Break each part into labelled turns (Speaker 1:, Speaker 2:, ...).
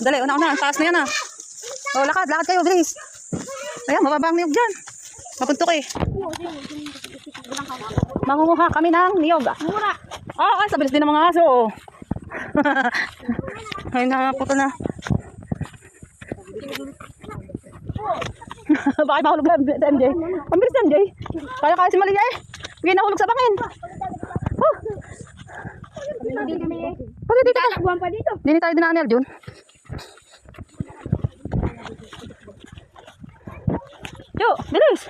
Speaker 1: Dali, una-una. Ang taas na yan ah. O, lakad kayo, bilis. Ayan, mababa ang niyog dyan. Mapuntok eh. Mangunguha kami ng niyog. Mura. Ay, sa bilis din ng mga aso. Ay, naputo na. Bakit mahulog na MJ? Ang bilis na MJ. Kaya si Malia eh. Bigay nahulog sa bangin. Pwede dito ka. Dini tayo dinaan ni Aljun. Yo, bilis.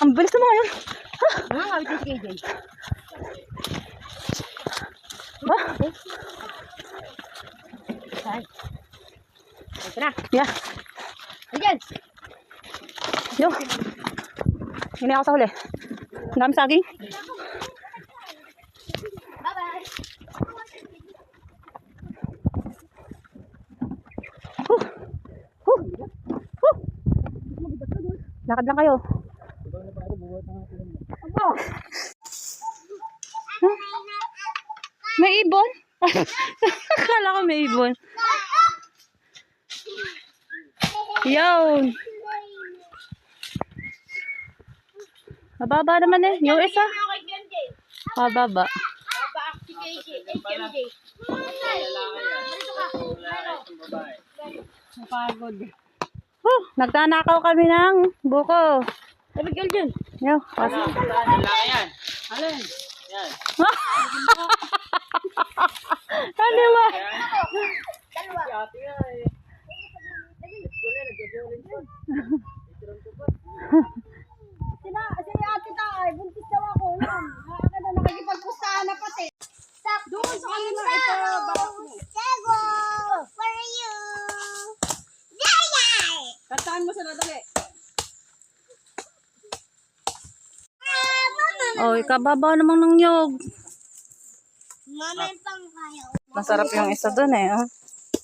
Speaker 1: Ang bilis naman ngayon.
Speaker 2: Ang awit ng KJ. Ay. Ito na.
Speaker 1: Yeah.
Speaker 2: Ayan.
Speaker 1: Yo. Hindi ako sa huli. Ang dami saging.
Speaker 2: Bye-bye.
Speaker 1: Lakad lang kayo. Huh? May ibon? Akala ko may ibon. Yun. Mababa naman eh. Yung isa. Mababa.
Speaker 2: Napagod.
Speaker 1: Nagtanakaw kami ng buko.
Speaker 2: Sabi ka dyan.
Speaker 1: Yo, kasi.
Speaker 3: Yan. Alin? Yan.
Speaker 1: Ano ba?
Speaker 2: Si ate tayo, buntis daw ako. Yan. Nakikipagpustahan na pati. Doon sa kanila ito.
Speaker 4: Sego, where are you?
Speaker 2: Kantaan mo sila dali.
Speaker 1: Oh, ikababaw namang ng nyog.
Speaker 4: Mama, pang kayo.
Speaker 1: Masarap yung isa dun eh. Oh.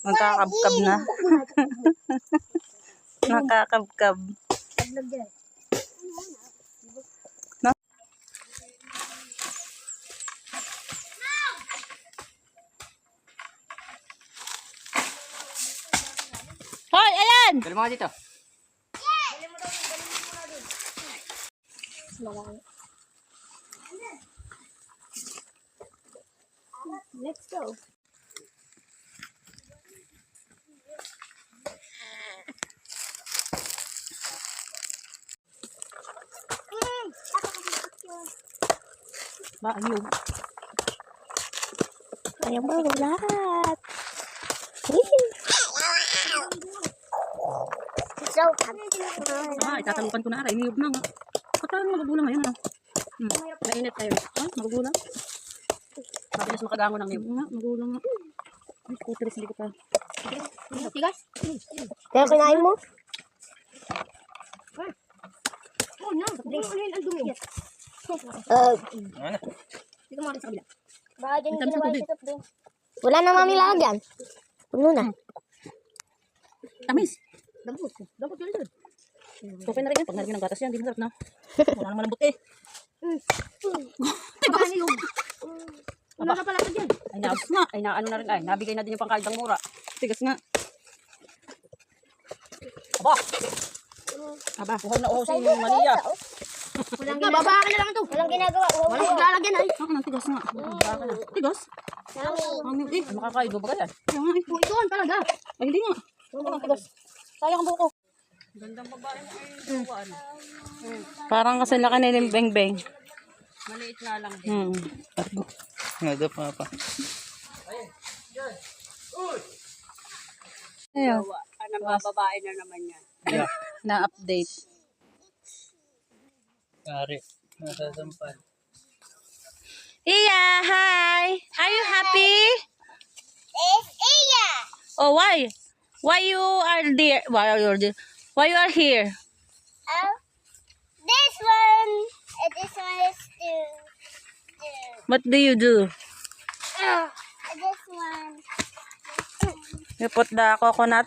Speaker 1: Magkakabkab na. Nakakabkab. No? Hoy, ayan!
Speaker 3: Dali mo nga dito.
Speaker 2: Let's go.
Speaker 1: Ba, ayun.
Speaker 4: Ayaw mo, lahat. So,
Speaker 1: Itatalupan ko na aray. Niyog na nga. Parang magugulang ngayon ah.
Speaker 2: Mainit tayo.
Speaker 1: Magugulang.
Speaker 2: Mabilis makagango ng niyog.
Speaker 1: Nga, magugulang nga. Ay, puteris, hindi ko pa.
Speaker 2: Tigas?
Speaker 4: kaya kinain mo?
Speaker 2: Oh, no. Ang dumi.
Speaker 3: Ano?
Speaker 2: Dito mo rin sa kabila.
Speaker 4: Baka dyan
Speaker 1: Ang dami sa
Speaker 4: ginawa
Speaker 1: tubig.
Speaker 4: yung setup doon. Wala na mami lalagyan. Puno na.
Speaker 1: Tamis.
Speaker 2: Dampot. Dampot ka rin.
Speaker 1: Okay na rin yan. Pag nalagyan ng gatas yan, hindi masarap na. Wala naman malambot eh.
Speaker 2: Tigas niyog. Ano na pala ka dyan?
Speaker 1: Ay, naabos nga. Ay, naano na rin. Ay, nabigay na din yung pangkain ng mura. Tigas nga. Aba! Aba, uhaw na uhaw si Malia.
Speaker 2: Walang ginagawa. Bababa ka na lang ito.
Speaker 4: Walang ginagawa.
Speaker 2: Walang maglalagyan ay.
Speaker 1: Ako ng tigas nga. Baka na. Tigas? Mami, eh, makakaido ba kaya? Kaya nga eh.
Speaker 2: Ito ang talaga.
Speaker 1: Ay, hindi nga. Ako ng tigas. Sayang ang buko.
Speaker 2: Gandang babae mo ay buwan.
Speaker 1: Parang kasi laki na yung beng-beng.
Speaker 2: Maliit nga lang din.
Speaker 3: Nada pa pa.
Speaker 1: Ayun.
Speaker 2: Anong babae na naman yan.
Speaker 3: Yeah.
Speaker 1: Na-update.
Speaker 3: Kari. Nasasampan.
Speaker 1: Iya, hi. Are you happy?
Speaker 4: It's Iya.
Speaker 1: Oh, why? Why you are there? Why are you there? Why you are here?
Speaker 4: This one. This one is to do.
Speaker 1: What do you do?
Speaker 4: This one.
Speaker 1: You put the coconut.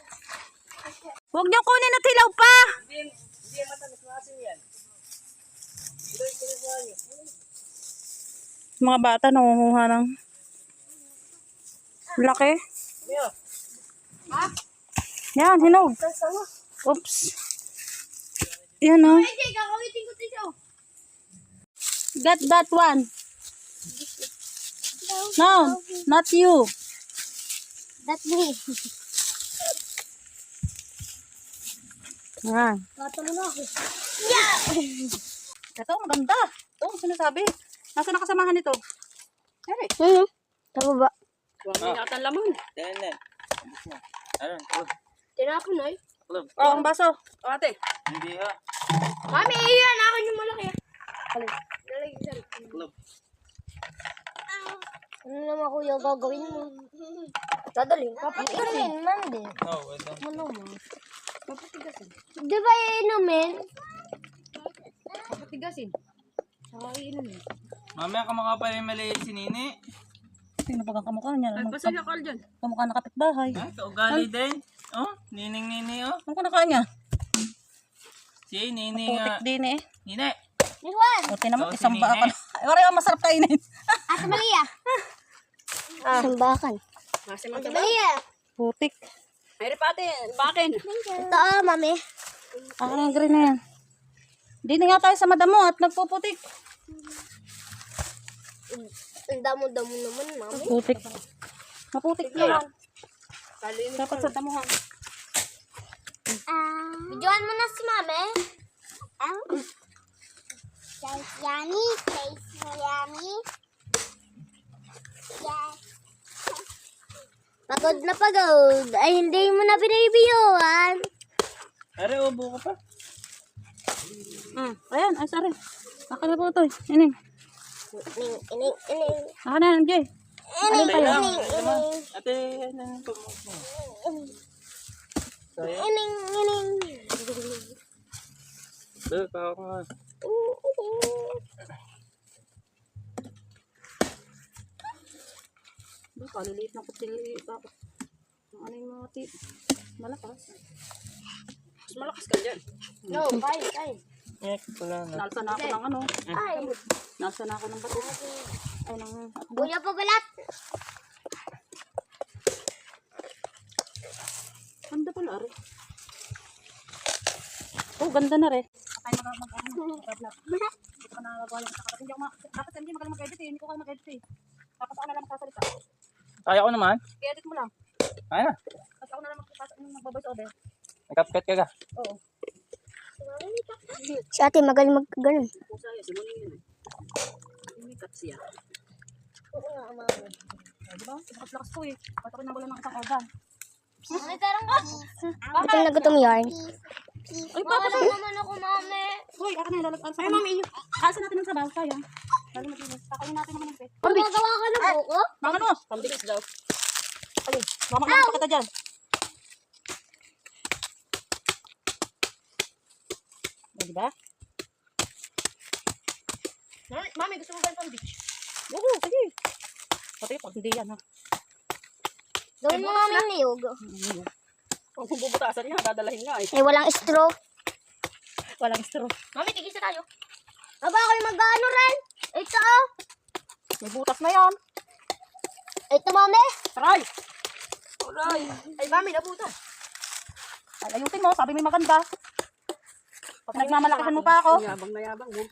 Speaker 1: Huwag niyo kunin at hilaw pa. Mga bata nangunguha ng laki. Yan, hinog. Oops. Yan o.
Speaker 2: Hindi, kakawitin ko dito.
Speaker 1: Get that one. No, not you.
Speaker 4: That's me.
Speaker 1: Yan.
Speaker 2: Tatalo na ako.
Speaker 1: Ito, maganda. Ito, ang sinasabi. Nasa nakasamahan nito? Eric.
Speaker 4: Tama ba?
Speaker 2: Huwag may nakatan laman.
Speaker 3: Dahil. Ano?
Speaker 2: Tinapon na eh.
Speaker 3: Club.
Speaker 1: Oh, ang baso. O, ate.
Speaker 3: Hindi ha.
Speaker 2: Mami, iyan. Akin yung malaki. Lalagay sa
Speaker 3: Club.
Speaker 4: Ano naman kuya gagawin mo?
Speaker 2: Dadalhin.
Speaker 4: Inumin man din.
Speaker 3: Oh, ito.
Speaker 4: Ano mo? Di ba inumin?
Speaker 2: Papatigasin. Saka iinumin.
Speaker 3: Mamaya kamukha pa rin maliit si Nini.
Speaker 1: Sino pag ang kamukha niya?
Speaker 2: Ay, pasaya ka dyan.
Speaker 1: Kamukha na kapitbahay.
Speaker 3: Ha? Kaugali din. Oh, Nining Nini oh.
Speaker 1: Ang kunaka niya?
Speaker 3: Si Nini nga.
Speaker 1: Putik din eh.
Speaker 3: Nini.
Speaker 4: This one.
Speaker 1: O, tinamot,
Speaker 3: Oh,
Speaker 1: isang
Speaker 3: si
Speaker 1: baka.
Speaker 3: Nene.
Speaker 1: Ay, wala yung masarap kainin.
Speaker 4: Ate Maria. Sambakan.
Speaker 2: Nasa
Speaker 4: Ate
Speaker 2: mga
Speaker 4: Maria.
Speaker 1: Putik.
Speaker 2: Ay, repate. Bakin.
Speaker 4: Ito mami.
Speaker 1: Akin ang green na yan. Dito nga tayo sa madamo at nagpuputik.
Speaker 4: Ang damo-damo naman, mami.
Speaker 1: Putik. Maputik naman.
Speaker 2: Kalin.
Speaker 1: Dapat sa damuhan.
Speaker 4: Videoan mo na si mami. Taste yummy. Taste yummy. Yes. Pagod na pagod. Ay, hindi mo na binibiyuan.
Speaker 3: Are, ubo ka pa.
Speaker 1: Ayan, ay sorry. Akin na po ito. Ining.
Speaker 4: Ining.
Speaker 1: Akin na yan, Jay.
Speaker 4: Ining.
Speaker 3: Ate lang.
Speaker 4: Ining.
Speaker 3: Ate, ano yung pamukha? Kaya?
Speaker 4: Ining.
Speaker 3: Dahil, kaya ko nga.
Speaker 1: Kaliliit na kutili. Tapos, ano yung mga tip? Malakas.
Speaker 2: Mas malakas ka dyan.
Speaker 4: No, kain.
Speaker 3: Wala na.
Speaker 1: Nalsa na ako ng ano.
Speaker 4: Ay,
Speaker 1: Nalsa na ako ng bato. Ay, ng
Speaker 4: kuya pa balat.
Speaker 1: ganda pala, re. Oh, ganda na, re. Ay, mag-ano. Hindi ko na nagawa yung sa kapatid. Dapat hindi magaling mag-edit eh. Hindi ko kaya mag-edit eh. Dapat ako na lang magsasalita.
Speaker 3: Kaya ko naman.
Speaker 1: I-edit mo lang.
Speaker 3: Kaya na.
Speaker 1: Tapos ako na lang mag-voice over.
Speaker 3: Nagkapkat ka ka.
Speaker 1: Oo.
Speaker 4: Si ate magaling mag-ganon.
Speaker 2: Pusaya, simunin yun. May cut siya.
Speaker 1: Diba? Lakas-lakas ko eh. Ba't ako nagulan ng isang organ?
Speaker 4: Gutom na gutom yarn.
Speaker 1: Ay, papa sa...
Speaker 4: naman ako, mami.
Speaker 1: Uy, ako na lalagyan. Ay, mami. Kalsa natin ng sabaw. Sayang. Lalo matinis. Kakain natin naman ng pet.
Speaker 4: Gumagawa ka ng buko?
Speaker 1: Mga ano?
Speaker 2: Pambigis daw.
Speaker 1: Ay, mamakang pa kita dyan. O, diba?
Speaker 2: Mami, gusto mo ba yung pambigis?
Speaker 1: Oo, sige. Pati pag hindi yan ha.
Speaker 4: Gawin mo mami niyog.
Speaker 2: Kung bubutasan niya, dadalahin nga eh.
Speaker 4: Eh, walang straw.
Speaker 1: Walang straw.
Speaker 2: Mami, tigis na tayo.
Speaker 4: Aba, kayo mag-ano rin? Ito, oh.
Speaker 1: May butas na yan.
Speaker 4: Ito, mami.
Speaker 1: Try.
Speaker 2: Alay. Ay, mami, nabuta.
Speaker 1: Ay, ayusin mo. Sabi mo maganda. Pag nagmamalakihan mo pa ako.
Speaker 2: Yabang na yabang mo.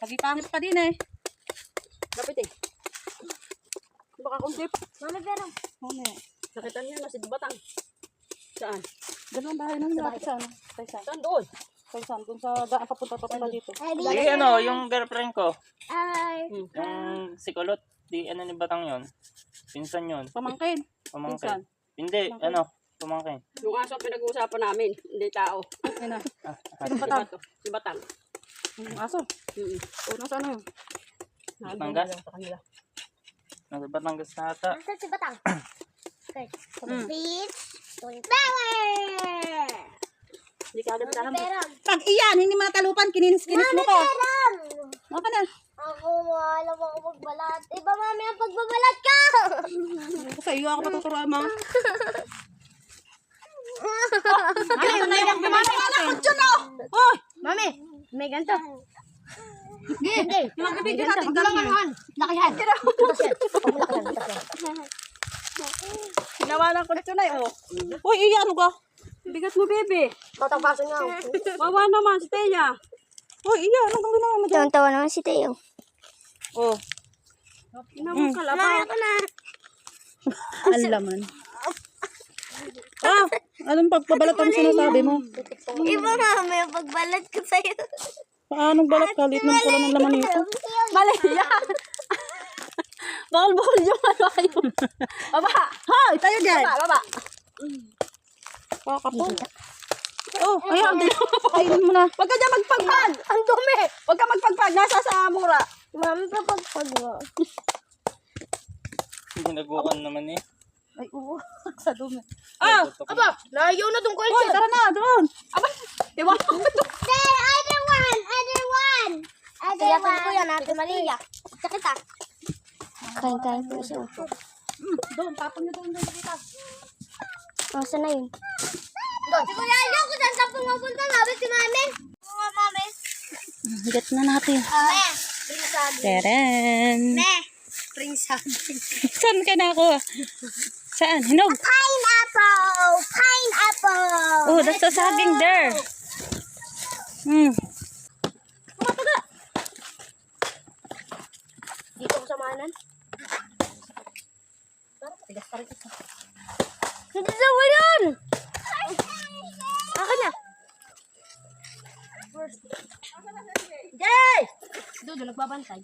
Speaker 1: Pagipangit pa din eh.
Speaker 2: Lapit eh. Baka kung tip.
Speaker 4: Mami, pero.
Speaker 1: Mamaya.
Speaker 2: Nakitan niya na si Batang. Saan?
Speaker 1: Ganun bahay nang lapit sa ano. Kaysan.
Speaker 2: Saan doon?
Speaker 1: Kaysan. Doon sa daan papunta dito.
Speaker 4: Ay, di.
Speaker 3: Di ano, yung girlfriend ko.
Speaker 4: Ay.
Speaker 3: Yung si Kulot. Di ano ni Batang yon. Pinsan yon.
Speaker 1: Pamangkin.
Speaker 3: Pamangkin. Hindi, ano. Pamangkin.
Speaker 2: Yung aso ang pinag-uusapan namin, hindi tao.
Speaker 1: Yan na.
Speaker 2: Si Batang. Si Batang.
Speaker 1: Yung aso. O, nasa ano yun?
Speaker 3: Batangas?
Speaker 2: Sa kanila.
Speaker 3: Nasa Batangas na ata.
Speaker 4: Nasaan si Batang? Okay. Beach. Power.
Speaker 1: Hindi ka agad alam.
Speaker 4: Perang.
Speaker 1: Pag iyan, hindi mo natalupan, kininis-kinis mo ka.
Speaker 4: Perang.
Speaker 1: Maka na.
Speaker 4: Ako, alam ako magbalat. Iba, mami, ang pagbabalat ka.
Speaker 1: Sa iyo ako matuturuan mo.
Speaker 2: Mami, may ganto.
Speaker 1: Hoy!
Speaker 2: Mami, may ganto. Hindi.
Speaker 1: Yung magbibigyan natin
Speaker 2: Huwag lang
Speaker 1: ganyan.
Speaker 2: lakihan. Butas yan. Butas yan.
Speaker 1: Ginawa ng kulit yun ay, oh. Uy, iya, ano ka? Bigat mo, bebe.
Speaker 2: Tatangkasan nga.
Speaker 1: Wawa naman, si Teya. Uy, iya, ano kang ginawa mo dyan?
Speaker 4: Tawa naman si Teo.
Speaker 1: Oh. Ginawang kalabang. Ang laman. Ah, anong pagpabalat ang sinasabi mo?
Speaker 4: Iba nga, may pagbalat ko sa'yo.
Speaker 1: Paanong balat ka? Lit ng pula ng laman nito. Mali yan. Bawal yung ano kayo. Baba. Hoy, tayo dyan. Baba. Kakapo. Oh, ayan. Kainin mo na. Huwag ka dyan magpagpag. Ang dumi. Huwag ka magpagpag. Nasa sa mura.
Speaker 4: Mami, papagpag mo.
Speaker 3: Hinagukan naman eh.
Speaker 1: Ay, oo. Sa dumi. Ah,
Speaker 2: Aba, layo na tong
Speaker 1: hoy,
Speaker 2: culture.
Speaker 1: tara na. Doon. Aba, iwan ko ito.
Speaker 4: There, other one. Tiyatin ko yan, Ate Maria. Sakit ah. Kain-kain po siya.
Speaker 1: Doon, tapon niyo doon sa kita.
Speaker 4: Masa na yun? Sigurado ko saan ka pumapunta. Sabi si Mami. Mga Mami.
Speaker 1: Higat na natin.
Speaker 4: Me. Prinsado.
Speaker 1: Teren.
Speaker 4: Me. Prinsado.
Speaker 1: Saan ka na ako? Saan? Hinog.
Speaker 4: Pineapple. Pineapple.
Speaker 1: Oh, that's the saging there.
Speaker 2: Dito ko sa maanan. Tigas pa rin ito.
Speaker 4: Hindi sa yun.
Speaker 2: Akin na. Jay! Doon, nagbabantay.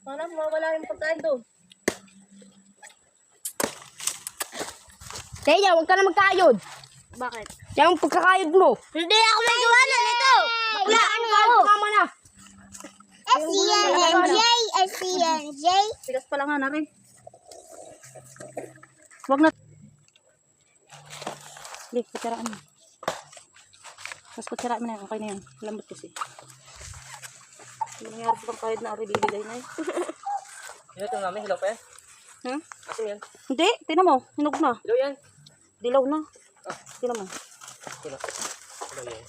Speaker 2: Wala, mawala yung pagkain doon. Teya, huwag ka na magkayod.
Speaker 1: Bakit?
Speaker 2: Yan ang pagkakayod mo.
Speaker 4: Hindi ako may gawa na nito.
Speaker 2: Baklaan mo. Tama na.
Speaker 4: SCNJ. SCNJ.
Speaker 1: Tigas pa lang nga na rin. Huwag na. Hindi, kutsaraan mo. Tapos kutsaraan mo na yan. Okay na yan. Lambot kasi. Ano nangyari sa pangkayod na ari bibigay na yun?
Speaker 3: Ito ito namin, hilaw pa yan.
Speaker 1: Hmm?
Speaker 3: Asin yan.
Speaker 1: Hindi, tinan mo. Hinog na.
Speaker 3: Hilaw yan.
Speaker 1: Dilaw na. Tinan mo.
Speaker 3: Hilaw. Hilaw yan.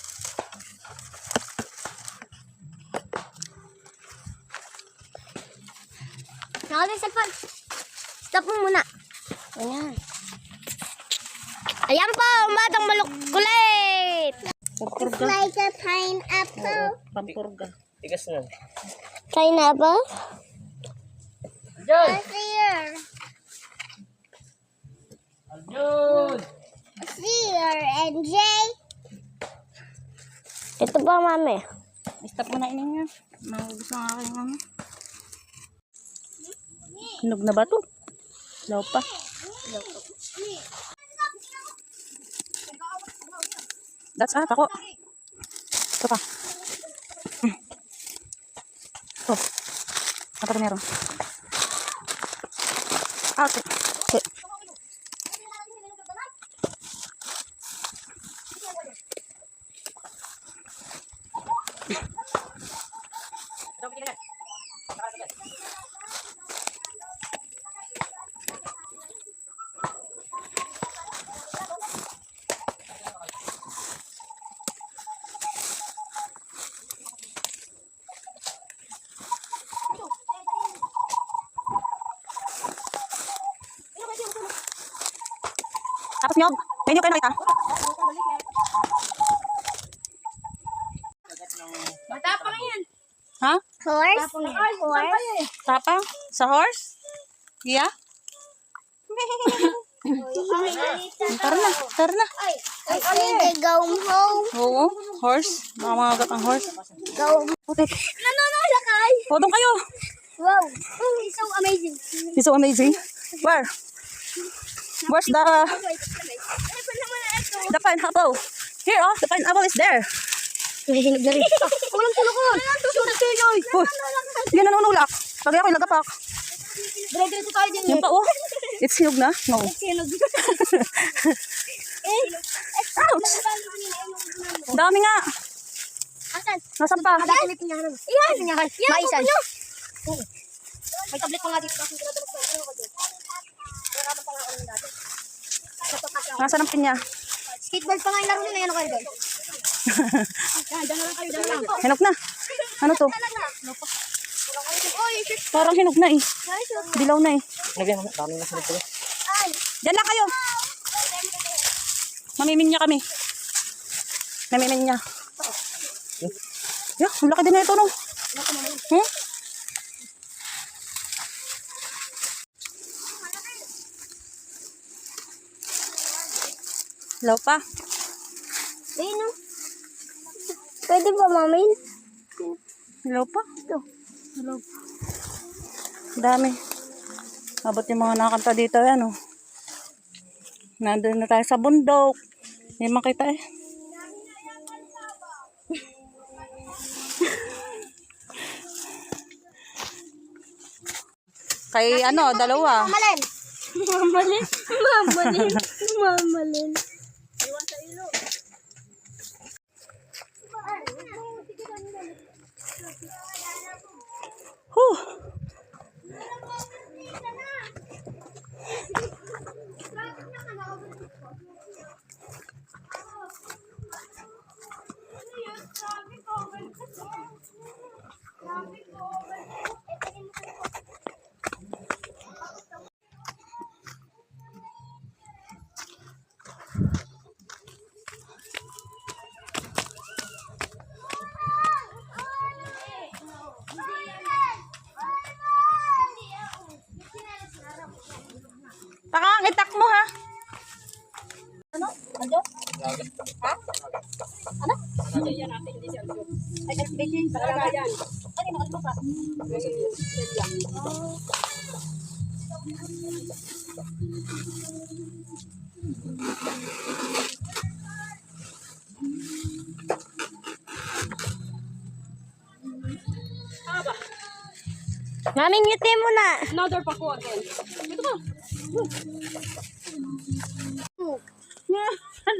Speaker 4: Nakalimutan sa pan. Stop mo muna. Ayan. Ayan po, batang malukulit.
Speaker 1: Pampurga.
Speaker 4: Like a pineapple.
Speaker 1: Oo, pampurga.
Speaker 3: Tigas na.
Speaker 4: Pineapple?
Speaker 3: Diyan!
Speaker 4: Here.
Speaker 3: Ayun!
Speaker 4: Here, NJ. Ito ba, Mami?
Speaker 1: Stop mo na inin niya. Mahubos ang aking ano. Hinog na ba to? Dilaw pa. That's ako. Ito pa. Ito. Apa na meron? Okay. Okay. Tapos nyog. May nyog kayo nakita?
Speaker 2: Matapang yan.
Speaker 1: Ha?
Speaker 4: Horse?
Speaker 2: Horse?
Speaker 1: Tapang? Sa horse? Yeah? Tara na. Tara na.
Speaker 4: They go home.
Speaker 1: Oo. Horse. Mamamagat ang horse.
Speaker 4: Go.
Speaker 1: Putik.
Speaker 4: Nanonolakay.
Speaker 1: O, doon kayo.
Speaker 4: Wow. It's so amazing.
Speaker 1: It's so amazing. Where? Where's the pineapple? Here, oh. The pineapple is there.
Speaker 2: Hihinog na rin.
Speaker 1: Walang tulukon. Uy, yan na nanunulak. Pag ako'y nagapak.
Speaker 2: Dire-diretso tayo din.
Speaker 1: Yan pa, oh. It's hinog na? No. Ouch! Dami nga.
Speaker 4: Asan?
Speaker 1: Nasaan pa?
Speaker 2: Yan! Yan! Maisan. May tablet pa nga dito.
Speaker 1: Nasaan ang pinya?
Speaker 2: Skateboard pa nga yung laro nila. Yan ako kayo guys. Yan, dyan na lang kayo. Dyan na lang.
Speaker 1: Hinog na. Ano to? Parang hinog na eh. Dilaw na eh.
Speaker 3: Lagyan mo, dami na sunod ko.
Speaker 1: Diyan lang kayo. Mamiminya kami. Mamiminya. Yeah, ang laki din na ito, no? Hmm? Hello pa.
Speaker 4: Ayun o. Pwede ba, mami?
Speaker 1: Hello pa. Ito. Hello. Dami. Abot yung mga nakakanta dito, yan, oh. Nandun na tayo sa bundok. Hindi makita eh. Kay ano, dalawa.
Speaker 4: Mamalin. Mamalin. Mamalin. Mamalin.
Speaker 1: Huh. Pakangitak mo ha. Ano? Ano? Ha? Ano? Ay, Beijing. Talaga yan. Ay, nakalito ka.
Speaker 4: Mami, ngiti mo na.
Speaker 1: Another pako again. Ito ka.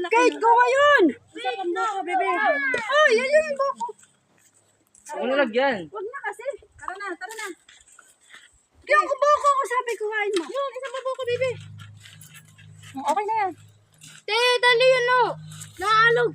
Speaker 1: Kate, ko ngayon! Isang buko, bebe. Ay, yan yung buko.
Speaker 3: Ano lagyan?
Speaker 1: Huwag na kasi. Tara na, tara na. Yung buko ko, sabi ko kain mo. Yun, isang buko, bebe. Okay na yan.
Speaker 4: Te, dali yun o. Naalog.